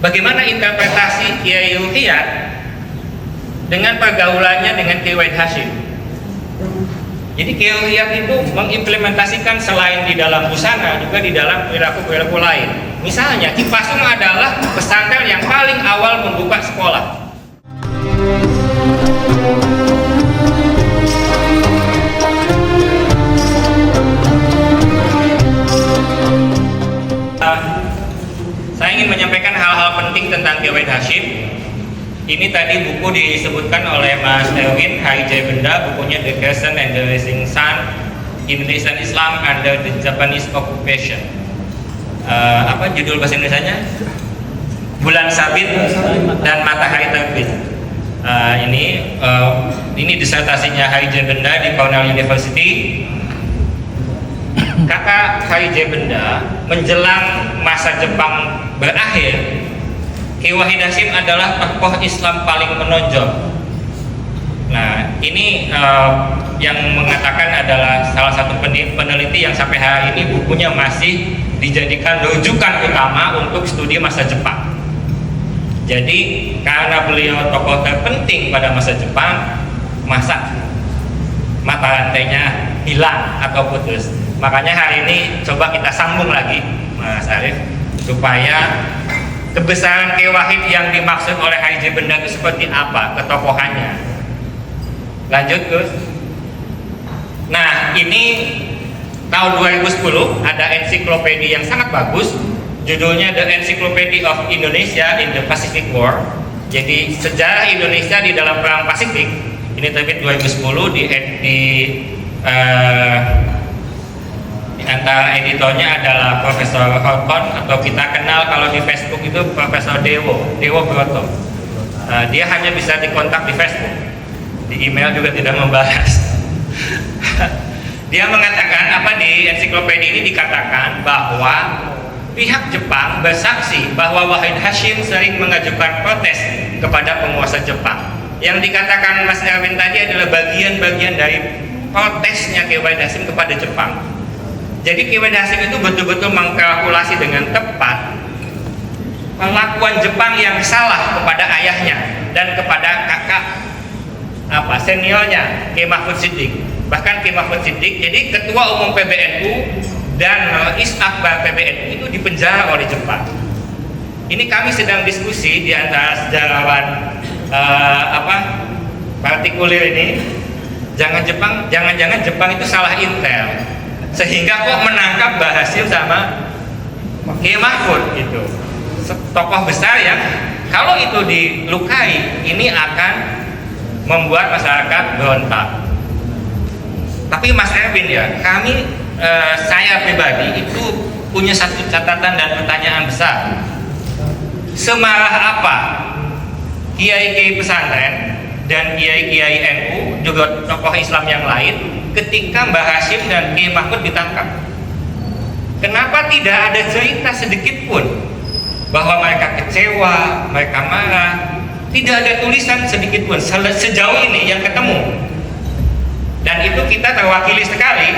bagaimana interpretasi Kiai Ruhiyat dengan pergaulannya dengan Kiai Wahid Hasyim. Jadi Kiai Ruhiyat itu mengimplementasikan selain di dalam busana juga di dalam perilaku-perilaku lain. Misalnya Cipasung adalah pesantren yang paling awal membuka sekolah. Saya ingin menyampaikan hal-hal penting tentang Kiai Wahid Hasyim. Ini tadi buku disebutkan oleh Mas Erwin Hari J. Benda, bukunya The Crescent and the Rising Sun, Indonesian Islam Under the Japanese Occupation. Apa judul bahasa Indonesianya? Bulan Sabit dan Matahari Terbit. Ini disertasinya Hari J. Benda di Cornell University. Kata Hari J. Benda, menjelang masa Jepang berakhir, Kiai Wahid Hasyim adalah tokoh Islam paling menonjol. Nah, ini yang mengatakan adalah salah satu peneliti yang sampai hari ini bukunya masih dijadikan rujukan utama untuk studi masa Jepang. Jadi, karena beliau tokoh terpenting pada masa Jepang, masa mata rantainya hilang atau putus. Makanya hari ini coba kita sambung lagi, Mas Arief, supaya kebesaran Kiai Wahid yang dimaksud oleh Hari J. Benda itu seperti apa ketokohannya. Lanjut, Gus. Nah, ini tahun 2010 ada ensiklopedia yang sangat bagus, judulnya The Encyclopedia of Indonesia in the Pacific War. Jadi sejarah Indonesia di dalam perang Pasifik. Ini terbit 2010 antara editornya adalah Profesor Horton, atau kita kenal kalau di Facebook itu Profesor Dewo Broto. Dia hanya bisa dikontak di Facebook, di email juga tidak membalas. Dia mengatakan di ensiklopedia ini dikatakan bahwa pihak Jepang bersaksi bahwa Wahid Hasyim sering mengajukan protes kepada penguasa Jepang. Yang dikatakan Mas Erwin tadi adalah bagian-bagian dari protesnya Kiai Wahid Hasyim kepada Jepang. Jadi Kiai Wahid Hasyim itu betul-betul mengkalkulasi dengan tepat perlakuan Jepang yang salah kepada ayahnya dan kepada kakak seniornya Kiai Mahfud Siddiq. Bahkan Kiai Mahfud Siddiq jadi ketua umum PBNU dan Rais Akbar PBNU itu dipenjara oleh Jepang. Ini kami sedang diskusi di antara sejarawan partikulir ini. Jangan-jangan Jepang itu salah intel, sehingga kok menangkap Mbah Hasyim sama Kiai Mahfud gitu, tokoh besar yang kalau itu dilukai ini akan membuat masyarakat berontak. Tapi Mas Erwin ya, saya pribadi itu punya satu catatan dan pertanyaan besar. Semarah apa kiai-kiai pesantren dan kiai-kiai NU juga tokoh Islam yang lain ketika Mbah Hasyim dan Kiai Mahfud ditangkap? Kenapa tidak ada cerita sedikit pun bahwa mereka kecewa, mereka marah? Tidak ada tulisan sedikit pun sejauh ini yang ketemu. Dan itu kita terwakili sekali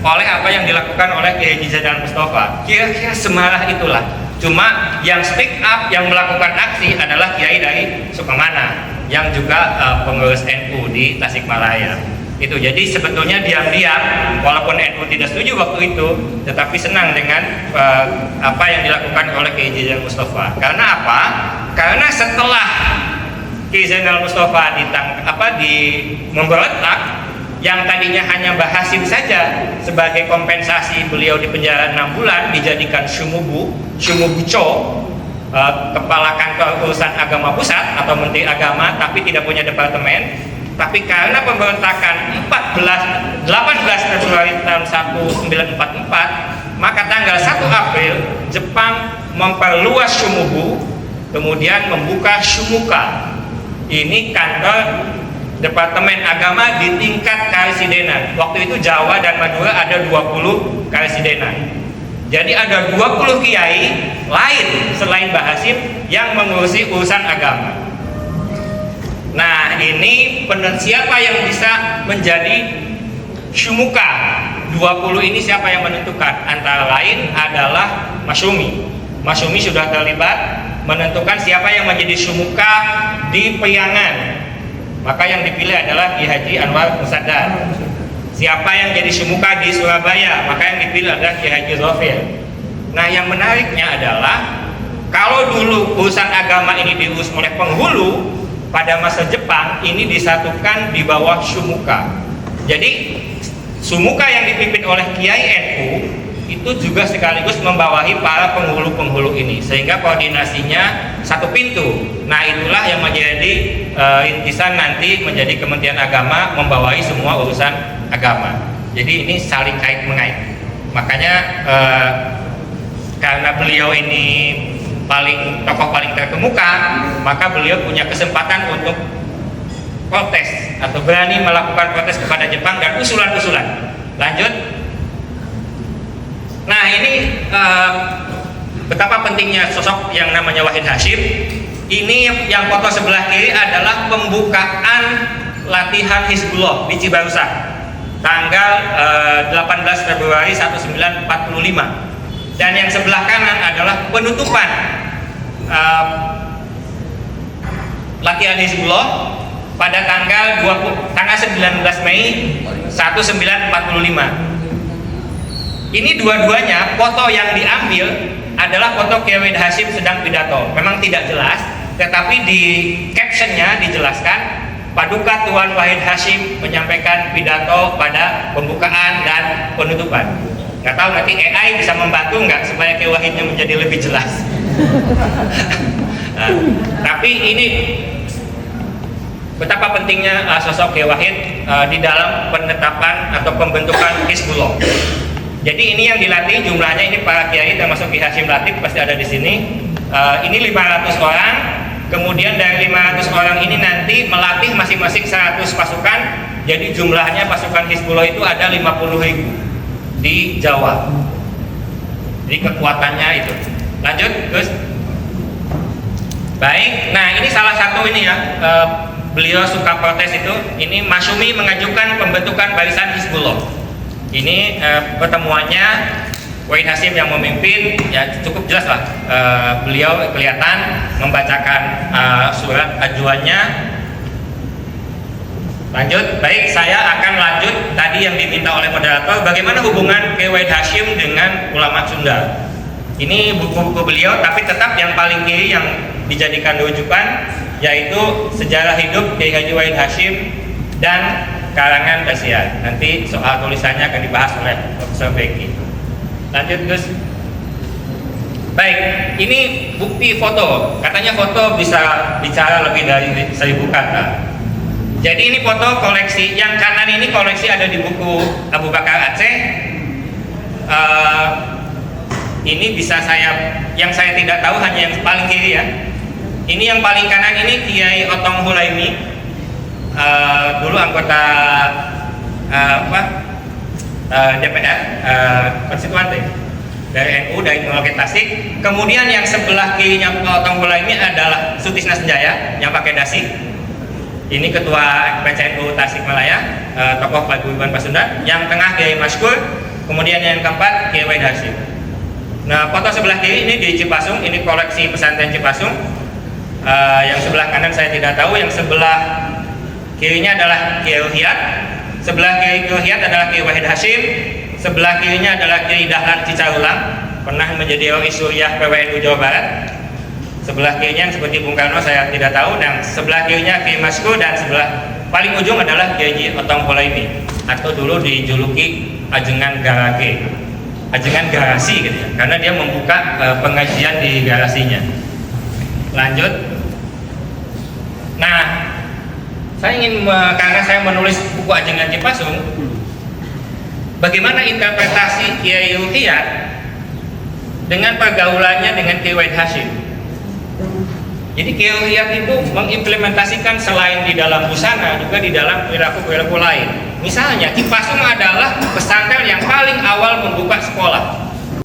oleh apa yang dilakukan oleh Kiai Haji Zainal Mustafa. Kira-kira semarah itulah. Cuma yang speak up, yang melakukan aksi adalah Kiai dari Sukamana, yang juga pengurus NU di Tasikmalaya. Itu jadi sebetulnya diam-diam, walaupun NU tidak setuju waktu itu, tetapi senang dengan apa yang dilakukan oleh Kiai Zainal Mustafa. Karena apa? Karena setelah Kiai Zainal Mustafa memberontak, yang tadinya hanya Mbah Hasyim saja sebagai kompensasi beliau di penjara 6 bulan dijadikan Shumubucho, kepala kantor urusan agama pusat atau menteri agama, tapi tidak punya departemen. Tapi karena pemberontakan 18 Februari tahun 1944, maka tanggal 1 April Jepang memperluas Shumubu, kemudian membuka Shumuka. Ini kantor Departemen Agama di tingkat karesidenan. Waktu itu Jawa dan Madura ada 20 karesidenan. Jadi ada 20 kiai lain selain Mbah Hasyim yang mengurusi urusan agama. Nah, ini siapa yang bisa menjadi Shumuka 20 ini, siapa yang menentukan? Antara lain adalah Masyumi. Masyumi sudah terlibat menentukan siapa yang menjadi sumuka di Priangan. Maka yang dipilih adalah Ki Haji Anwar Musaddar. Siapa yang jadi sumuka di Surabaya, maka yang dipilih adalah Ki Haji Zofir. Nah, yang menariknya adalah kalau dulu urusan agama ini diurus oleh penghulu, pada masa Jepang ini disatukan di bawah sumuka. Jadi sumuka yang dipimpin oleh Kiai NU itu juga sekaligus membawahi para penghulu-penghulu ini, sehingga koordinasinya satu pintu. Nah, itulah yang menjadi intisan nanti menjadi Kementerian Agama membawahi semua urusan agama. Jadi ini saling kait mengait. Makanya karena beliau ini tokoh paling terkemuka, maka beliau punya kesempatan untuk protes atau berani melakukan protes kepada Jepang dan usulan-usulan. Lanjut. Nah, ini betapa pentingnya sosok yang namanya Wahid Hasyim. Ini yang foto sebelah kiri adalah pembukaan latihan Hizbullah di Cibarusah tanggal 18 Februari 1945. Dan yang sebelah kanan adalah penutupan latihan Hizbullah pada tanggal 19 Mei 1945. Ini dua-duanya foto yang diambil adalah foto Kiai Wahid Hasyim sedang pidato. Memang tidak jelas, tetapi di captionnya dijelaskan Paduka Tuan Wahid Hasyim menyampaikan pidato pada pembukaan dan penutupan. Nggak tahu nanti AI bisa membantu nggak supaya Kiai Wahidnya menjadi lebih jelas. Nah, tapi ini betapa pentingnya sosok Kiai Wahid di dalam penetapan atau pembentukan Hizbullah. Jadi ini yang dilatih jumlahnya, ini para kiai termasuk Ki Hasyim Latif pasti ada di sini. Ini 500 orang. Kemudian dari 500 orang ini nanti melatih masing-masing 100 pasukan. Jadi jumlahnya pasukan Hizbullah itu ada 50.000 di Jawa. Jadi kekuatannya itu. Lanjut, Gus. Baik. Nah, ini salah satu ini ya. Beliau suka protes itu. Ini Masyumi mengajukan pembentukan barisan Hizbullah. Ini pertemuannya Wahid Hasyim yang memimpin, ya cukup jelas lah. Beliau kelihatan membacakan surat ajuannya. Lanjut, baik, saya akan lanjut tadi yang diminta oleh moderator, bagaimana hubungan Kiai Wahid Hasyim dengan ulama Sunda. Ini buku-buku beliau, tapi tetap yang paling kiri yang dijadikan rujukan yaitu Sejarah Hidup Kiai Haji Wahid Hasyim dan Karangan Kasihan. Nanti soal tulisannya akan dibahas oleh Profesor Beki. Lanjut, Gus. Baik, ini bukti foto. Katanya foto bisa bicara lebih dari 1000 kata. Jadi ini foto koleksi. Yang kanan ini koleksi ada di buku Abu Bakar Aceh. Ini bisa yang saya tidak tahu hanya yang paling kiri ya. Ini yang paling kanan ini Kiai Otong Hulaimi. Dulu anggota DPR konstituante dari NU dari Merauke Tasik. Kemudian yang sebelah kirinya Otong Hulaimi adalah Sutisna Senjaya yang pakai dasi. Ini ketua PCNU Tasikmalaya, tokoh paguyuban Pasundan. Yang tengah Kiai Maskur. Kemudian yang keempat Kiai Wahid Hasyim. Nah, foto sebelah kiri ini di Cipasung. Ini koleksi pesantren Cipasung. Yang sebelah kanan saya tidak tahu. Yang sebelah kirinya adalah Kiai Ruhiyat, sebelah kiri Kiai Ruhiyat adalah Kiai Wahid Hasyim, sebelah kirinya adalah Kiai Dahlan Cicarulang, pernah menjadi RI Suriah PWNU Jawa Barat. Sebelah kirinya seperti Bung Karno saya tidak tahu, dan sebelah kirinya Kiai Masku, dan sebelah paling ujung adalah Kiai Otong Hulaimi atau dulu dijuluki Ajengan Garage, Ajengan Garasi gitu ya, karena dia membuka pengajian di garasinya. Lanjut. Nah, saya ingin, karena saya menulis buku Ajengan Cipasung, bagaimana interpretasi Kiai Ruhiyat dengan pergaulannya dengan Kiai Wahid Hasyim. Jadi Kiai Ruhiyat itu mengimplementasikan selain di dalam busana juga di dalam perilaku-perilaku lain. Misalnya Cipasung adalah pesantren yang paling awal membuka sekolah.